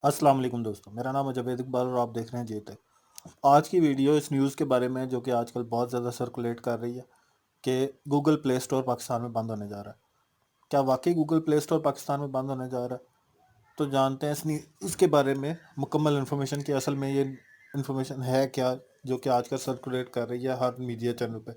السلام علیکم دوستوں، میرا نام ہے جاوید اقبال اور آپ دیکھ رہے ہیں جی تک۔ آج کی ویڈیو اس نیوز کے بارے میں جو کہ آج کل بہت زیادہ سرکولیٹ کر رہی ہے کہ گوگل پلے سٹور پاکستان میں بند ہونے جا رہا ہے۔ کیا واقعی گوگل پلے سٹور پاکستان میں بند ہونے جا رہا ہے؟ تو جانتے ہیں اس کے بارے میں مکمل انفارمیشن کہ اصل میں یہ انفارمیشن ہے کیا، جو کہ آج کل سرکولیٹ کر رہی ہے ہر میڈیا چینل پہ۔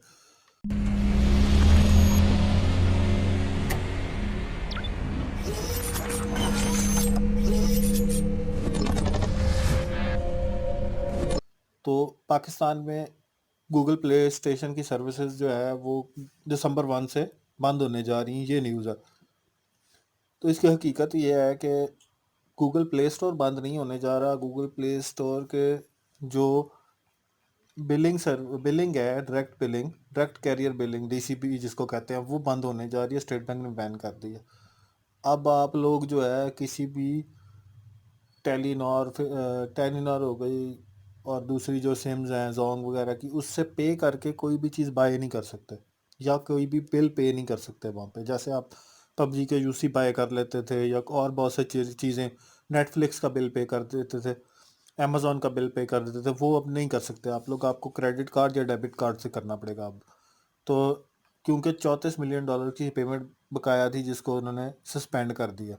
تو پاکستان میں گوگل پلے اسٹیشن کی سروسز جو ہے وہ دسمبر 1 سے بند ہونے جا رہی ہیں، یہ نیوز ہے۔ تو اس کی حقیقت یہ ہے کہ گوگل پلے سٹور بند نہیں ہونے جا رہا۔ گوگل پلے سٹور کے جو بلنگ ہے، ڈائریکٹ کیریئر بلنگ DCB جس کو کہتے ہیں، وہ بند ہونے جا رہی ہے۔ اسٹیٹ بینک نے بین کر دی ہے۔ اب آپ لوگ جو ہے کسی بھی ٹیلی نار ہو گئی اور دوسری جو سمز ہیں زونگ وغیرہ کی، اس سے پے کر کے کوئی بھی چیز بائی نہیں کر سکتے یا کوئی بھی بل پے نہیں کر سکتے وہاں پہ۔ جیسے آپ PUBG کے UC بائی کر لیتے تھے یا اور بہت سے چیزیں، نیٹ فلکس کا بل پے کر دیتے تھے، امیزون کا بل پے کر دیتے تھے، وہ اب نہیں کر سکتے آپ لوگ۔ آپ کو کریڈٹ کارڈ یا ڈیبٹ کارڈ سے کرنا پڑے گا اب۔ تو کیونکہ $34 ملین کی پیمنٹ بقایا تھی جس کو انہوں نے سسپینڈ کر دیا۔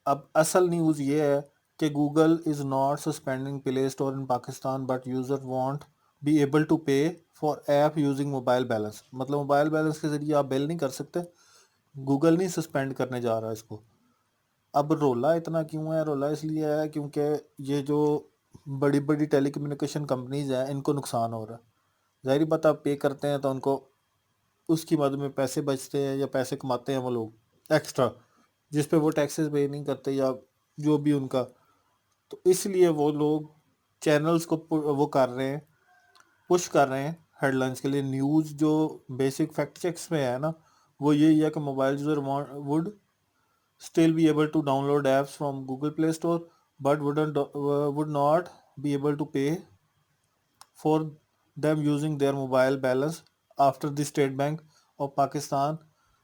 اب اصل نیوز یہ ہے کہ Google is not suspending Play Store in Pakistan but user won't be able to pay for app using mobile balance. مطلب موبائل بیلنس کے ذریعے آپ بل نہیں کر سکتے، گوگل نہیں سسپینڈ کرنے جا رہا اس کو۔ اب رولا اتنا کیوں ہے؟ رولا اس لیے ہے کیونکہ یہ جو بڑی بڑی ٹیلی کمیونیکیشن کمپنیز ہیں ان کو نقصان ہو رہا ہے۔ ظاہری بات، آپ پے کرتے ہیں تو ان کو اس کی مدد میں پیسے بچتے ہیں یا پیسے کماتے ہیں وہ لوگ ایکسٹرا، جس پہ وہ ٹیکسز پے نہیں کرتے یا جو بھی ان کا۔ تو اس لیے وہ لوگ چینلز کو وہ کر رہے ہیں، پش کر رہے ہیں ہیڈ لائنز کے لیے۔ نیوز جو بیسک فیکٹ چیکس میں ہے نا، وہ یہی ہے کہ mobile user would still be able to download apps from Google Play Store but would not be able to pay for them using their mobile balance after the State Bank of Pakistan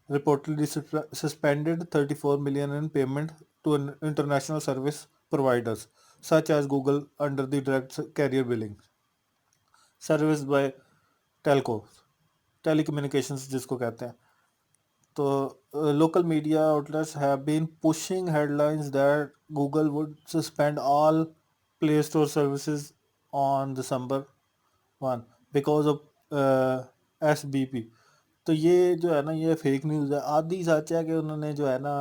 reportedly suspended 34 million in payment to international service providers such as Google under the direct carrier billing service by telcos telecommunications جس کو کہتے ہیں۔ تو local media outlets have been pushing headlines that Google would suspend all Play Store services on December 1 because of SBP۔ تو یہ جو ہے نا، یہ فیک نیوز ہے۔ آدھی سچ ہے کہ انہوں نے جو ہے نا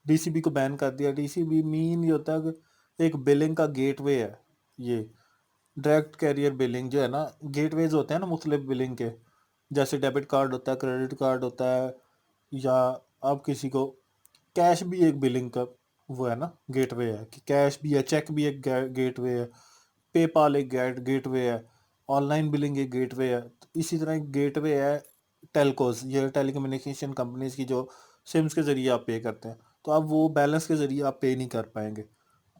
DCB کو بین کر دیا۔ DCB مین یہ ہوتا ہے کہ ایک بلنگ کا گیٹ وے ہے۔ یہ ڈائریکٹ کیریئر بلنگ جو ہے نا، گیٹ ویز ہوتے ہیں نا مختلف بلنگ کے، جیسے ڈیبٹ کارڈ ہوتا ہے، کریڈٹ کارڈ ہوتا ہے، یا اب کسی کو کیش بھی ایک بلنگ کا وہ ہے نا گیٹ وے ہے، کہ کیش بھی ہے، چیک بھی ایک گیٹ وے ہے، پے پال ایک گیٹ وے ہے، آن لائن بلنگ ایک گیٹ وے ہے۔ اسی طرح ایک گیٹ وے ہے ٹیلکوز، یہ ٹیلی کمیونیکیشن کمپنیز کی جو سمز کے ذریعے آپ پے کرتے ہیں۔ تو اب وہ بیلنس کے ذریعے آپ پے نہیں کر پائیں گے۔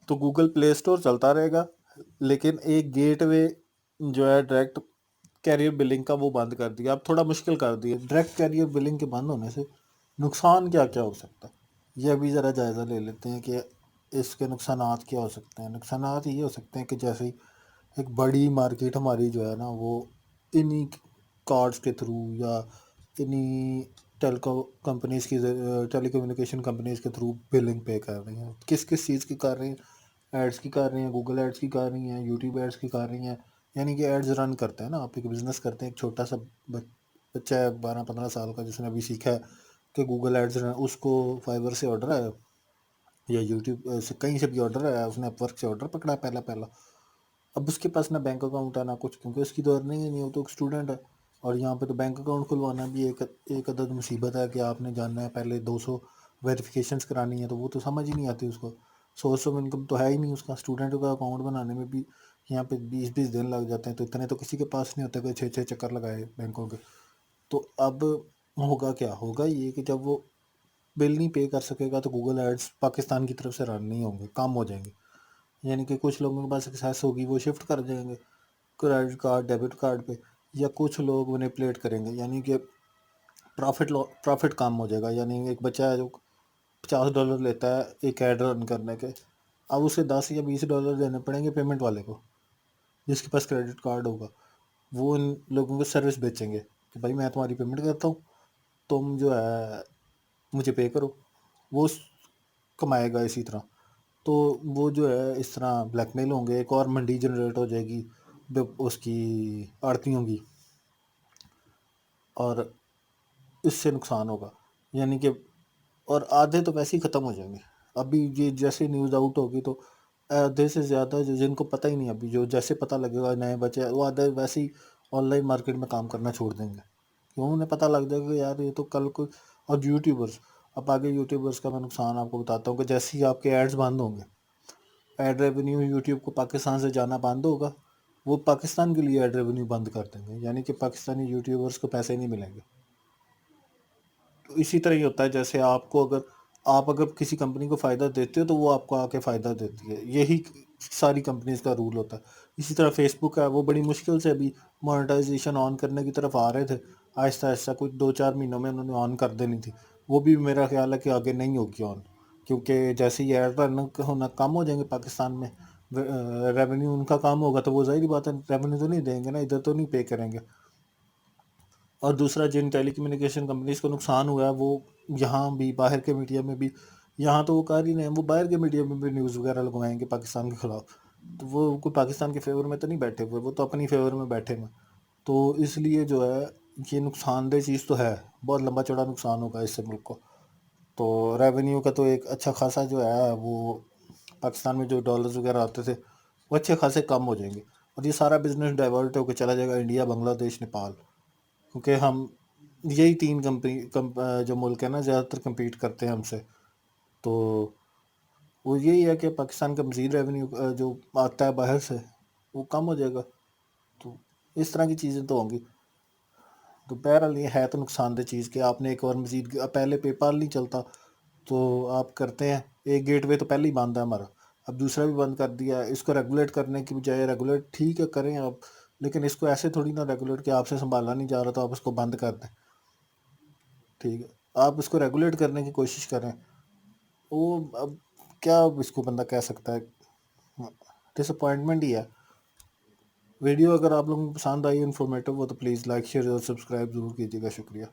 تو گوگل پلے اسٹور چلتا رہے گا، لیکن ایک گیٹ وے جو ہے ڈائریکٹ کیریئر بلنگ کا، وہ بند کر دیا۔ اب تھوڑا مشکل کر دیا۔ ڈائریکٹ کیریئر بلنگ کے بند ہونے سے نقصان کیا کیا ہو سکتا ہے، یہ ابھی ذرا جائزہ لے لیتے ہیں کہ اس کے نقصانات کیا ہو سکتے ہیں۔ نقصانات یہ ہو سکتے ہیں کہ جیسے ایک بڑی مارکیٹ ہماری جو ہے نا، وہ انہی کارڈز کے تھرو یا انہی کمپنیز کی ٹیلی کمیونیکیشن کمپنیز کے تھرو بلنگ پے کر رہی ہیں۔ کس چیز کی کر رہی ہیں؟ ایڈس کی کر رہی ہیں، گوگل ایڈس کی کر رہی ہیں، یوٹیوب ایڈس کی کر رہی ہیں۔ یعنی کہ ایڈز رن کرتے ہیں نا، آپ ایک بزنس کرتے ہیں، ایک چھوٹا سا بچہ ہے 12-15 سال کا جس نے ابھی سیکھا ہے کہ گوگل ایڈز رن، اس کو فائبر سے آڈر ہے یا یوٹیوب سے کہیں سے بھی آڈر ہے، اس نے اپ ورک سے آڈر پکڑا پہلا۔ اب اس کے پاس نہ بینک اکاؤنٹ ہے نہ کچھ، کیونکہ اس کی تو ارننگ ہی نہیں، وہ تو ایک اسٹوڈنٹ ہے۔ اور یہاں پہ تو بینک اکاؤنٹ کھلوانا بھی ایک عدد مصیبت ہے کہ آپ نے جاننا ہے، پہلے 200 ویریفیکیشنز کرانی ہے، تو وہ تو سمجھ ہی نہیں آتی اس کو۔ سورس آف انکم تو ہے ہی نہیں اس کا۔ اسٹوڈنٹ کا اکاؤنٹ بنانے میں بھی یہاں پہ 20 دن لگ جاتے ہیں، تو اتنے تو کسی کے پاس نہیں ہوتے کہ 6 چکر لگائے بینکوں کے۔ تو اب ہوگا کیا؟ ہوگا یہ کہ جب وہ بل نہیں پے کر سکے گا تو گوگل ایڈز پاکستان کی طرف سے رن نہیں ہوں گے، کم ہو جائیں گے۔ یعنی کہ کچھ لوگوں کے پاس ایکسیس ہوگی، وہ شفٹ کر دیں گے کریڈٹ کارڈ ڈیبٹ کارڈ پہ، یا کچھ لوگ مینیپولیٹ کریں گے، یعنی کہ پروفٹ کم ہو جائے گا۔ یعنی ایک بچہ ہے جو $50 لیتا ہے ایک ایڈ رن کرنے کے، اب اسے $10 یا $20 دینے پڑیں گے پیمنٹ والے کو، جس کے پاس کریڈٹ کارڈ ہوگا. وہ ان لوگوں کو سروس بیچیں گے کہ بھائی میں تمہاری پیمنٹ کرتا ہوں، تم جو ہے مجھے پے کرو. وہ کمائے گا اسی طرح. تو وہ جو ہے اس طرح بلیک میل ہوں گے. ایک اور منڈی جنریٹ ہو جائے گی اس کی آڑتیوں کی، اور اس سے نقصان ہوگا. یعنی کہ اور آدھے تو ویسے ہی ختم ہو جائیں گے. ابھی یہ جیسے نیوز آؤٹ ہوگی تو آدھے سے زیادہ جن کو پتہ ہی نہیں، ابھی جو جیسے پتہ لگے گا نئے بچے، وہ آدھے ویسے ہی آن لائن مارکیٹ میں کام کرنا چھوڑ دیں گے، کیوں انہیں پتہ لگ جائے گا کہ یار یہ تو کل کو. اور یوٹیوبرز، اب آگے یوٹیوبرز کا میں نقصان آپ کو بتاتا ہوں کہ جیسے ہی آپ کے ایڈز بند ہوں گے، ایڈ ریونیو یوٹیوب کو پاکستان سے جانا بند ہوگا، وہ پاکستان کے لیے ایڈ ریونیو بند کر دیں گے. یعنی کہ پاکستانی یوٹیوبرز کو پیسے نہیں ملیں گے. تو اسی طرح ہی ہوتا ہے، جیسے آپ اگر کسی کمپنی کو فائدہ دیتے ہو تو وہ آپ کو آ کے فائدہ دیتی ہے. یہی ساری کمپنیز کا رول ہوتا ہے. اسی طرح فیس بک ہے، وہ بڑی مشکل سے ابھی مونیٹائزیشن آن کرنے کی طرف آ رہے تھے. آہستہ آہستہ کچھ 2-4 مہینوں میں انہوں نے آن کر دینی تھی. وہ بھی میرا خیال ہے کہ آگے نہیں ہوگی آن، کیونکہ جیسے ہی ایڈ رن ہونا کم ہو جائیں گے پاکستان میں، ریونیو ان کا کام ہوگا، تو وہ ظاہری بات ہے ریونیو تو نہیں دیں گے نا، ادھر تو نہیں پے کریں گے. اور دوسرا، جن ٹیلی کمیونیکیشن کمپنیز کو نقصان ہوا ہے، وہ یہاں بھی باہر کے میڈیا میں بھی، یہاں تو وہ کر ہی نہیں ہیں، وہ باہر کے میڈیا میں بھی نیوز وغیرہ لگوائیں گے پاکستان کے خلاف. تو وہ کوئی پاکستان کے فیور میں تو نہیں بیٹھے ہوئے، وہ تو اپنی فیور میں بیٹھے ہیں. تو اس لیے جو ہے یہ نقصان دہ چیز تو ہے، بہت لمبا چوڑا نقصان ہوگا اس سے ملک کو. تو ریونیو کا تو ایک اچھا خاصا جو ہے وہ پاکستان میں جو ڈالرز وغیرہ آتے تھے وہ اچھے خاصے کم ہو جائیں گے. اور یہ سارا بزنس ڈائیورٹ ہو کے چلا جائے گا انڈیا، بنگلہ دیش، نیپال، کیونکہ ہم یہی 3 جو ملک ہیں نا زیادہ تر کمپیٹ کرتے ہیں ہم سے. تو وہ یہی ہے کہ پاکستان کا مزید ریونیو جو آتا ہے باہر سے وہ کم ہو جائے گا. تو اس طرح کی چیزیں تو ہوں گی. تو بہرحال یہ ہے تو نقصان دہ چیز کہ آپ نے ایک اور مزید، پہلے پے پال نہیں چلتا تو آپ کرتے ہیں ایک گیٹ وے تو پہلے ہی بند ہے ہمارا، اب دوسرا بھی بند کر دیا. اس کو ریگولیٹ کرنے کی بجائے، ریگولیٹ ٹھیک ہے کریں آپ، لیکن اس کو ایسے تھوڑی نہ ریگولیٹ کہ آپ سے سنبھالا نہیں جا رہا تو آپ اس کو بند کر دیں. ٹھیک ہے، آپ اس کو ریگولیٹ کرنے کی کوشش کریں. وہ اب کیا اس کو بندہ کہہ سکتا ہے، ڈس اپوائنٹمنٹ ہی ہے. ویڈیو اگر آپ لوگوں کو پسند آئی انفارمیٹیو ہو تو پلیز لائک، شیئر اور سبسکرائب ضرور کیجیے گا. شکریہ.